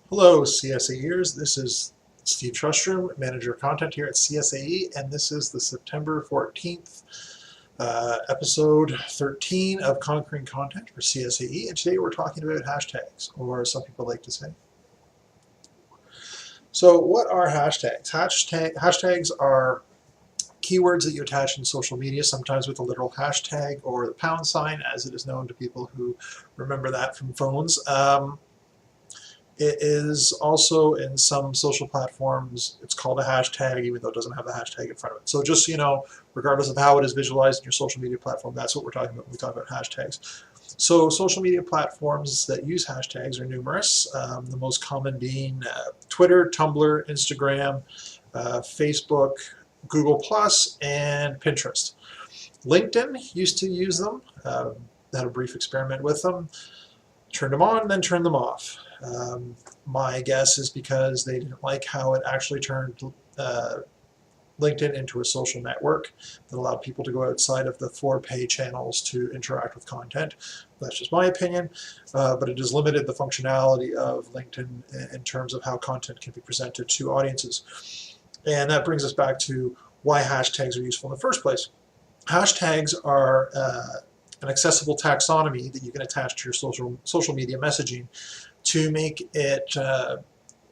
Hello, CSAEers. This is Steve Trustrom, Manager of Content here at CSAE, and this is the September 14th episode 13 of Conquering Content for CSAE, and today we're talking about hashtags, or as some people like to say. So what are hashtags? Hashtags are keywords that you attach in social media, sometimes with a literal hashtag or the pound sign, as it is known to people who remember that from phones. It is also in some social platforms, it's called a hashtag, even though it doesn't have the hashtag in front of it. So just so you know, regardless of how it is visualized in your social media platform, that's what we're talking about when we talk about hashtags. So social media platforms that use hashtags are numerous, the most common being Twitter, Tumblr, Instagram, Facebook, Google+, and Pinterest. LinkedIn used to use them, had a brief experiment with them, turned them on, then turned them off. My guess is because they didn't like how it actually turned LinkedIn into a social network that allowed people to go outside of the 4-pay channels to interact with content. That's just my opinion, but it has limited the functionality of LinkedIn in terms of how content can be presented to audiences. And that brings us back to why hashtags are useful in the first place. Hashtags are an accessible taxonomy that you can attach to your social media messaging to make it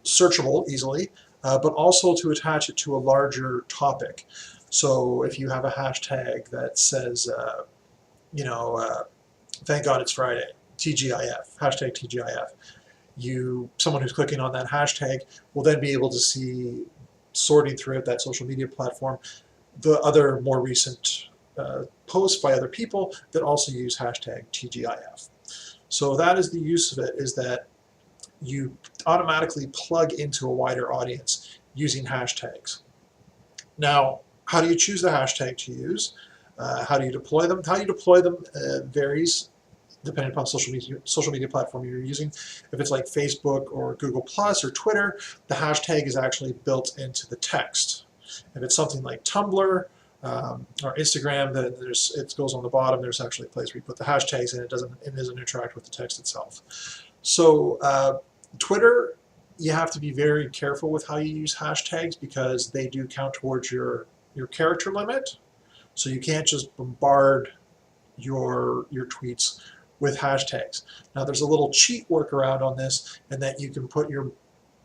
searchable easily, but also to attach it to a larger topic. So if you have a hashtag that says, thank God it's Friday, TGIF, hashtag TGIF, someone who's clicking on that hashtag will then be able to see, sorting throughout that social media platform, the other more recent posts by other people that also use hashtag TGIF. So that is the use of it, is that you automatically plug into a wider audience using hashtags. Now, how do you choose the hashtag to use? How do you deploy them? How you deploy them varies depending upon social media platform you're using. If it's like Facebook or Google+ or Twitter, the hashtag is actually built into the text. If it's something like Tumblr or Instagram, then it goes on the bottom. There's actually a place where you put the hashtags, and it doesn't interact with the text itself. So Twitter, you have to be very careful with how you use hashtags because they do count towards your character limit. So you can't just bombard your tweets with hashtags. Now there's a little cheat workaround on this, in that you can put your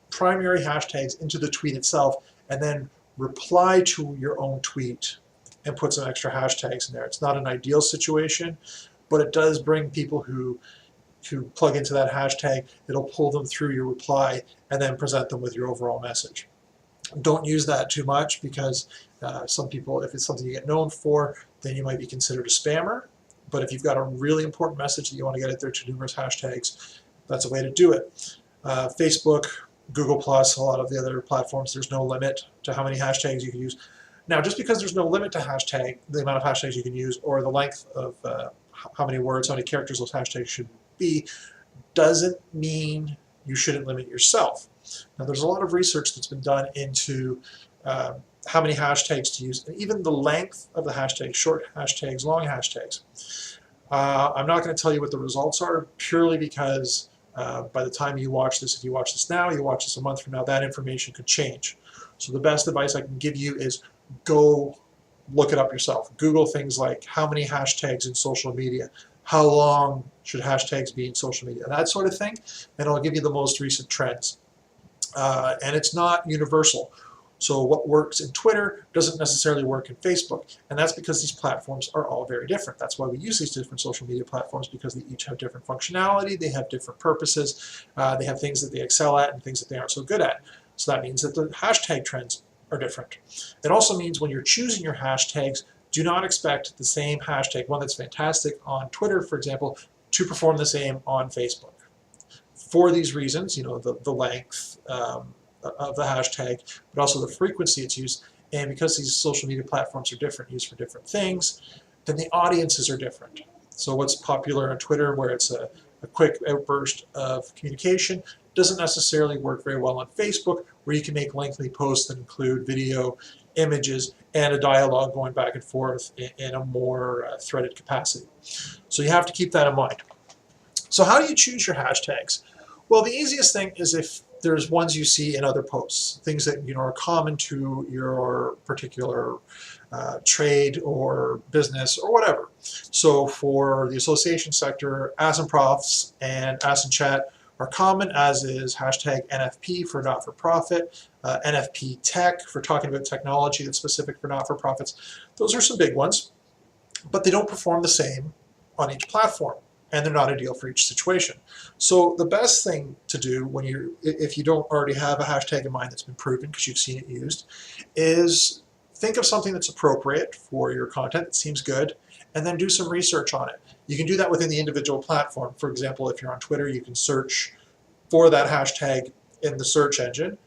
primary hashtags into the tweet itself and then reply to your own tweet and put some extra hashtags in there. It's not an ideal situation, but it does bring people who plug into that hashtag. It'll pull them through your reply and then present them with your overall message. Don't use that too much, because some people, if it's something you get known for, then you might be considered a spammer. But if you've got a really important message that you want to get out there to numerous hashtags, that's a way to do it. Facebook, Google+, a lot of the other platforms, there's no limit to how many hashtags you can use. Now, just because there's no limit to the amount of hashtags you can use, or the length of how many words, how many characters those hashtags should be, doesn't mean you shouldn't limit yourself. Now, there's a lot of research that's been done into how many hashtags to use, and even the length of the hashtags, short hashtags, long hashtags. I'm not going to tell you what the results are, purely because by the time you watch this, if you watch this now, you watch this a month from now, that information could change. So the best advice I can give you is go look it up yourself. Google things like how many hashtags in social media, how long should hashtags be in social media, that sort of thing, and it'll give you the most recent trends. And it's not universal. So what works in Twitter doesn't necessarily work in Facebook, and that's because these platforms are all very different. That's why we use these different social media platforms, because they each have different functionality, they have different purposes, they have things that they excel at and things that they aren't so good at. So that means that the hashtag trends are different. It also means when you're choosing your hashtags, do not expect the same hashtag, one that's fantastic on Twitter, for example, to perform the same on Facebook. For these reasons, the length of the hashtag, but also the frequency it's used, and because these social media platforms are different, used for different things, then the audiences are different. So what's popular on Twitter, where it's a quick outburst of communication, doesn't necessarily work very well on Facebook, where you can make lengthy posts that include video, images, and a dialogue going back and forth in a more threaded capacity. So you have to keep that in mind. So how do you choose your hashtags? Well, the easiest thing is, if there's ones you see in other posts, things that are common to your particular trade or business or whatever. So for the association sector, Ask and Profs and Ask and Chat are common, as is hashtag NFP for not-for-profit, NFP Tech for talking about technology that's specific for not-for-profits. Those are some big ones, but they don't perform the same on each platform, and they're not ideal for each situation. So the best thing to do when if you don't already have a hashtag in mind that's been proven because you've seen it used, is think of something that's appropriate for your content that seems good, and then do some research on it. You can do that within the individual platform. For example, if you're on Twitter, you can search for that hashtag in the search engine,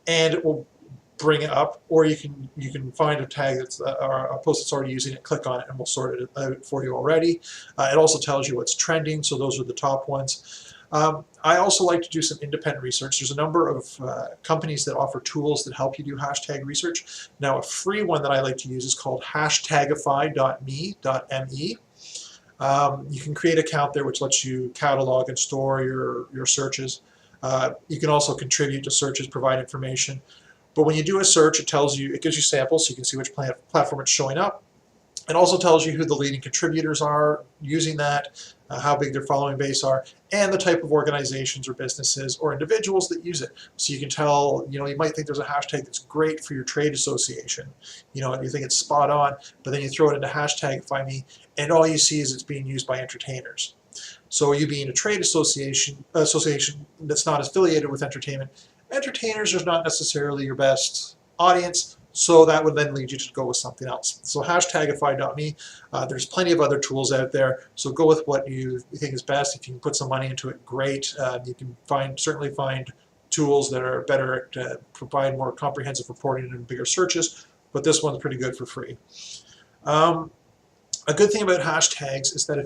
and it will bring it up, or you can find a tag that's or a post that's already using it, click on it, and we'll sort it out for you already. It also tells you what's trending, so those are the top ones. I also like to do some independent research. There's a number of companies that offer tools that help you do hashtag research. Now, a free one that I like to use is called hashtagify.me. You can create an account there which lets you catalog and store your searches. You can also contribute to searches, provide information. But when you do a search, it gives you samples so you can see which platform it's showing up. It also tells you who the leading contributors are using that, how big their following base are, and the type of organizations or businesses or individuals that use it. So you can tell, you might think there's a hashtag that's great for your trade association, and you think it's spot on, but then you throw it into hashtagify.me, and all you see is it's being used by entertainers. So you being a trade association that's not affiliated with entertainment, entertainers are not necessarily your best audience, so that would then lead you to go with something else. So hashtagify.me, there's plenty of other tools out there, so go with what you think is best. If you can put some money into it, great. You can certainly find tools that are better to provide more comprehensive reporting and bigger searches, but this one's pretty good for free. A good thing about hashtags is that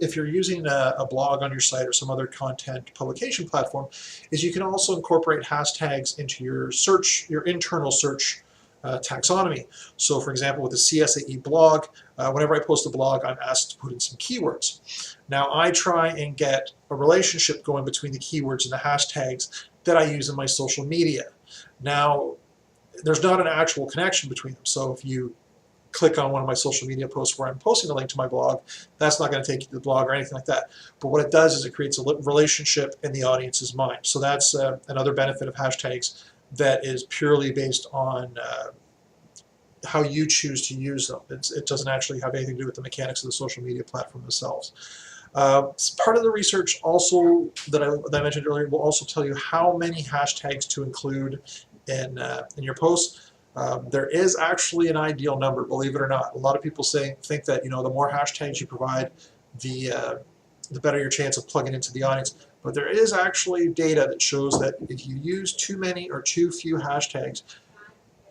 if you're using a blog on your site or some other content publication platform, is you can also incorporate hashtags into your internal search taxonomy. So for example, with the CSAE blog, whenever I post a blog, I'm asked to put in some keywords. Now I try and get a relationship going between the keywords and the hashtags that I use in my social media. Now, there's not an actual connection between them. So if you click on one of my social media posts where I'm posting a link to my blog, that's not going to take you to the blog or anything like that. But what it does is it creates a relationship in the audience's mind. So that's another benefit of hashtags that is purely based on how you choose to use them. It doesn't actually have anything to do with the mechanics of the social media platform themselves. Part of the research also that I mentioned earlier will also tell you how many hashtags to include in your posts. There is actually an ideal number, believe it or not. A lot of people think that the more hashtags you provide, the better your chance of plugging into the audience. But there is actually data that shows that if you use too many or too few hashtags,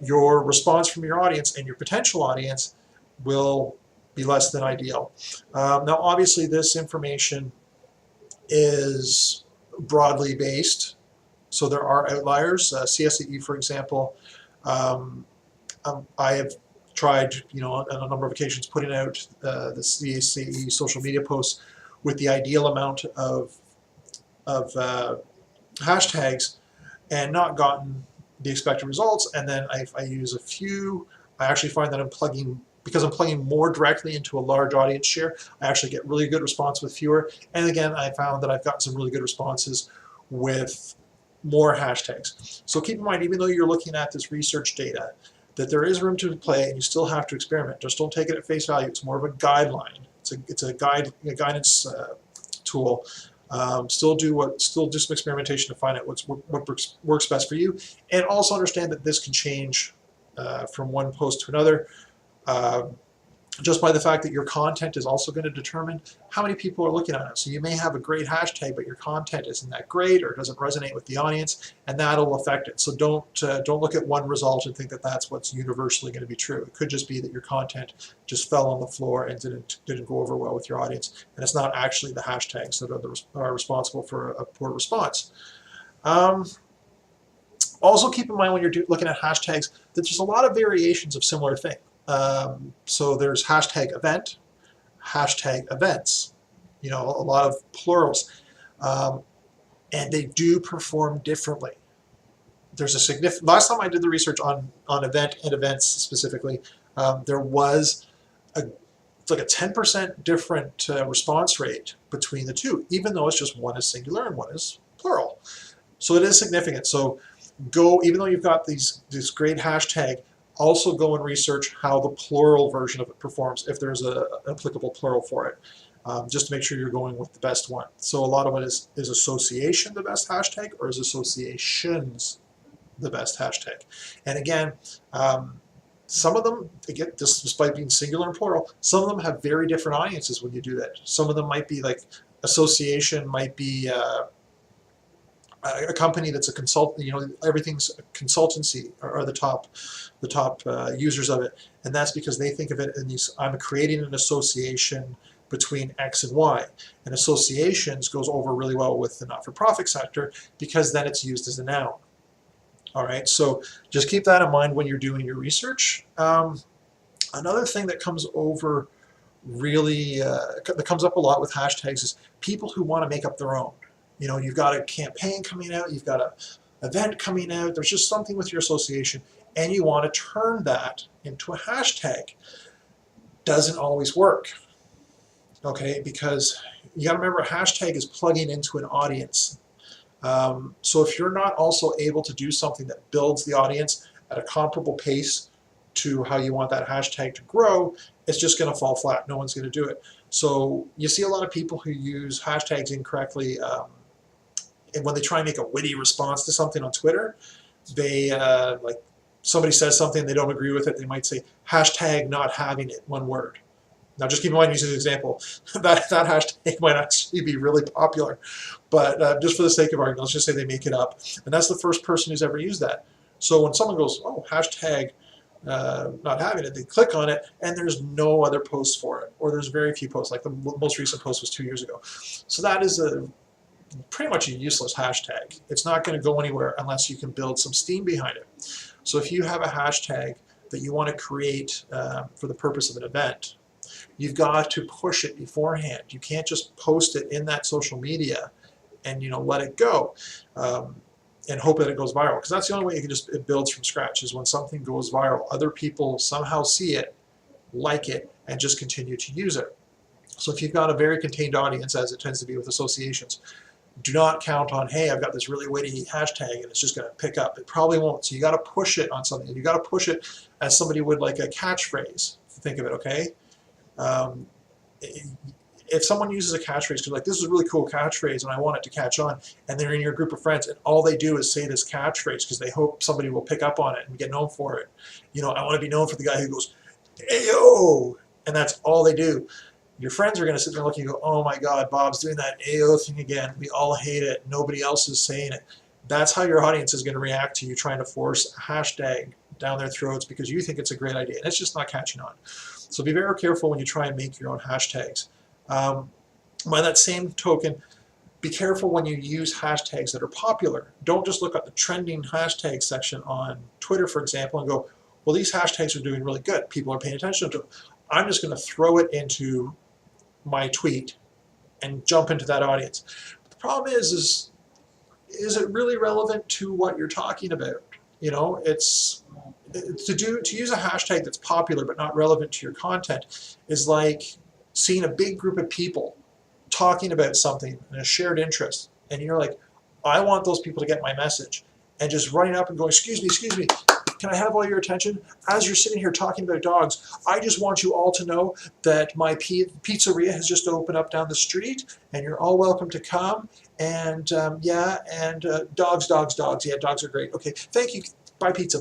your response from your audience and your potential audience will be less than ideal. Now, obviously, this information is broadly based, so there are outliers. CSAE, for example, I have tried, on a number of occasions, putting out the CSAE social media posts with the ideal amount of hashtags and not gotten the expected results. And then I use a few. I actually find that because I'm plugging more directly into a large audience share, I actually get really good response with fewer. And again, I found that I've gotten some really good responses with more hashtags. So keep in mind, even though you're looking at this research data, that there is room to play and you still have to experiment. Just don't take it at face value. It's more of a guideline. It's a guidance tool. Still do some experimentation to find out what works best for you, and also understand that this can change from one post to another. Just by the fact that your content is also going to determine how many people are looking at it. So you may have a great hashtag, but your content isn't that great or doesn't resonate with the audience, and that'll affect it. So don't look at one result and think that that's what's universally going to be true. It could just be that your content just fell on the floor and didn't go over well with your audience, and it's not actually the hashtags that are responsible for a poor response. Also keep in mind when you're looking at hashtags that there's a lot of variations of similar things. So there's hashtag event, hashtag events, a lot of plurals, and they do perform differently. there's a significant, last time I did the research on event and events specifically, there was it's like a 10% different response rate between the two, even though it's just one is singular and one is plural. So it is significant. So go, even though you've got this great hashtag, also go and research how the plural version of it performs, if there's an applicable plural for it, just to make sure you're going with the best one. So a lot of it is association the best hashtag, or is associations the best hashtag? And again, some of them, again, despite being singular and plural, some of them have very different audiences when you do that. Some of them might be like, association might be a company that's a consultant, everything's a consultancy are the top users of it. And that's because they think of it in these, I'm creating an association between X and Y. And associations goes over really well with the not-for-profit sector, because then it's used as a noun. All right, so just keep that in mind when you're doing your research. Another thing that comes over really, that comes up a lot with hashtags is people who want to make up their own. You've got a campaign coming out, you've got an event coming out, there's just something with your association, and you want to turn that into a hashtag. Doesn't always work, okay, because you got to remember, a hashtag is plugging into an audience. So if you're not also able to do something that builds the audience at a comparable pace to how you want that hashtag to grow, it's just going to fall flat. No one's going to do it. So you see a lot of people who use hashtags incorrectly, and when they try and make a witty response to something on Twitter, they like, somebody says something, they don't agree with it, they might say hashtag not having it, one word. Now just keep in mind, using an example, that hashtag might actually be really popular, but just for the sake of argument, let's just say they make it up, and that's the first person who's ever used that. So when someone goes, oh, hashtag not having it, they click on it, and there's no other posts for it, or there's very few posts. Like the most recent post was 2 years ago. So that is pretty much a useless hashtag. It's not going to go anywhere unless you can build some steam behind it. So if you have a hashtag that you want to create for the purpose of an event, you've got to push it beforehand. You can't just post it in that social media and let it go and hope that it goes viral, because that's the only way you can just, it builds from scratch, is when something goes viral. Other people somehow see it, like it, and just continue to use it. So if you've got a very contained audience, as it tends to be with associations, do not count on, hey, I've got this really witty hashtag and it's just going to pick up. It probably won't. So you got to push it on something. You got to push it as somebody would like a catchphrase. Think of it, okay? If someone uses a catchphrase, because like, this is a really cool catchphrase and I want it to catch on, and they're in your group of friends and all they do is say this catchphrase because they hope somebody will pick up on it and get known for it. I want to be known for the guy who goes, "Ayo," and that's all they do. Your friends are going to sit there looking and go, oh my God, Bob's doing that AO thing again. We all hate it. Nobody else is saying it. That's how your audience is going to react to you trying to force a hashtag down their throats because you think it's a great idea and it's just not catching on. So be very careful when you try and make your own hashtags. By that same token, be careful when you use hashtags that are popular. Don't just look at the trending hashtag section on Twitter, for example, and go, well, these hashtags are doing really good. People are paying attention to them. I'm just going to throw it into my tweet and jump into that audience. But the problem is it really relevant to what you're talking about? It's to use a hashtag that's popular but not relevant to your content is like seeing a big group of people talking about something in a shared interest, and you're like, I want those people to get my message, and just running up and going, excuse me, can I have all your attention? As you're sitting here talking about dogs, I just want you all to know that my pizzeria has just opened up down the street, and you're all welcome to come. And dogs. Yeah, dogs are great. Okay, thank you. Buy pizza.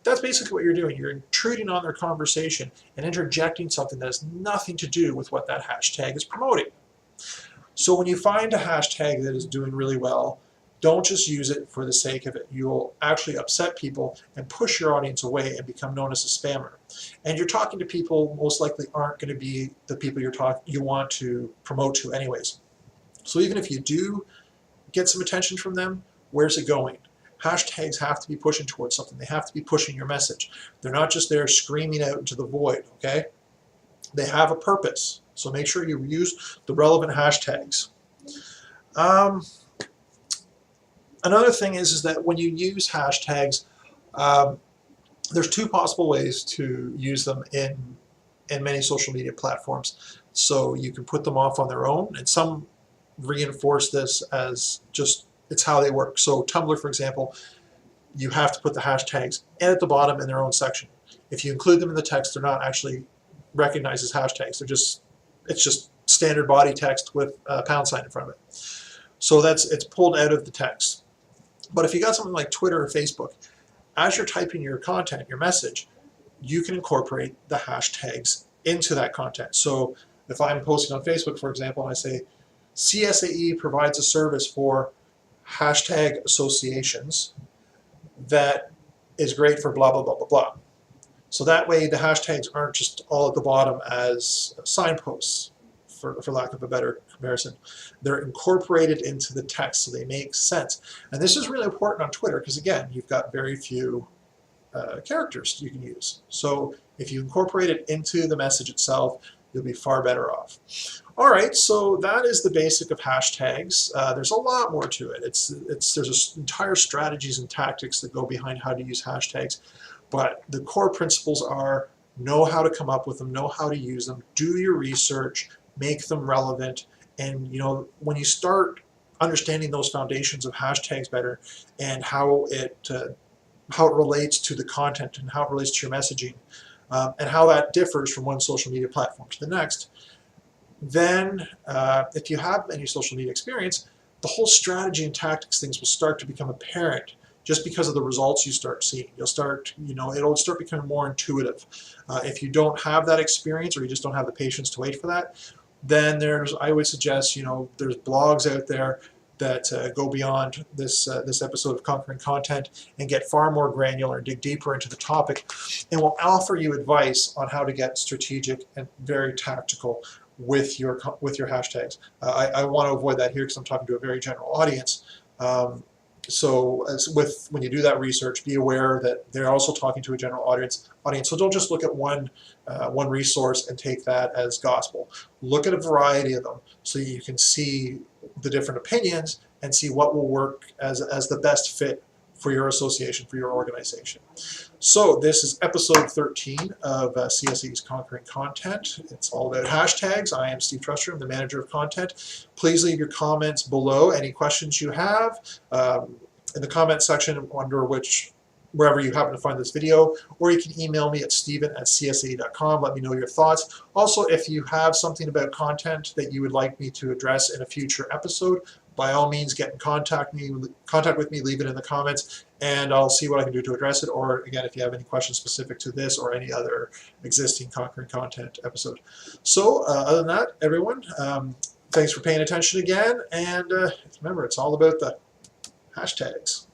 That's basically what you're doing. You're intruding on their conversation and interjecting something that has nothing to do with what that hashtag is promoting. So when you find a hashtag that is doing really well, don't just use it for the sake of it. You'll actually upset people and push your audience away and become known as a spammer. And you're talking to people most likely aren't going to be the people you want to promote to anyways. So even if you do get some attention from them, where's it going? Hashtags have to be pushing towards something. They have to be pushing your message. They're not just there screaming out into the void, okay? They have a purpose. So make sure you use the relevant hashtags. Another thing is that when you use hashtags, um, there's two possible ways to use them in many social media platforms. So you can put them off on their own, and some reinforce this as just it's how they work. So Tumblr, for example, you have to put the hashtags and at the bottom in their own section. If you include them in the text, they're not actually recognized as hashtags. It's just standard body text with a pound sign in front of it. So it's pulled out of the text. But if you got something like Twitter or Facebook, as you're typing your content, your message, you can incorporate the hashtags into that content. So if I'm posting on Facebook, for example, and I say, CSAE provides a service for hashtag associations that is great for blah, blah, blah, blah, blah. So that way the hashtags aren't just all at the bottom as signposts, for lack of a better comparison. They're incorporated into the text so they make sense. And this is really important on Twitter because, again, you've got very few characters you can use. So if you incorporate it into the message itself, you'll be far better off. All right, so that is the basic of hashtags. There's a lot more to it. There's entire strategies and tactics that go behind how to use hashtags, but the core principles are know how to come up with them, know how to use them, do your research, make them relevant, and when you start understanding those foundations of hashtags better and how it relates to the content and how it relates to your messaging, and how that differs from one social media platform to the next, then if you have any social media experience, the whole strategy and tactics things will start to become apparent just because of the results you start seeing. You'll start, it'll start becoming more intuitive. If you don't have that experience or you just don't have the patience to wait for that, then I would suggest, there's blogs out there that go beyond this episode of Conquering Content and get far more granular and dig deeper into the topic, and will offer you advice on how to get strategic and very tactical with your hashtags. I want to avoid that here because I'm talking to a very general audience. So when you do that research, be aware that they're also talking to a general audience. So don't just look at one resource and take that as gospel. Look at a variety of them so you can see the different opinions and see what will work as the best fit for your association, for your organization. So this is episode 13 of CSAE's Conquering Content. It's all about hashtags. I am Steve Trusher. I'm the manager of content. Please leave your comments below, any questions you have in the comment section wherever you happen to find this video, or you can email me at steven@csae.com. Let me know your thoughts. Also, if you have something about content that you would like me to address in a future episode, by all means get in contact with me, leave it in the comments, and I'll see what I can do to address it. Or again, if you have any questions specific to this or any other existing Conquering Content episode. So other than that, everyone, thanks for paying attention again, and remember, it's all about the hashtags.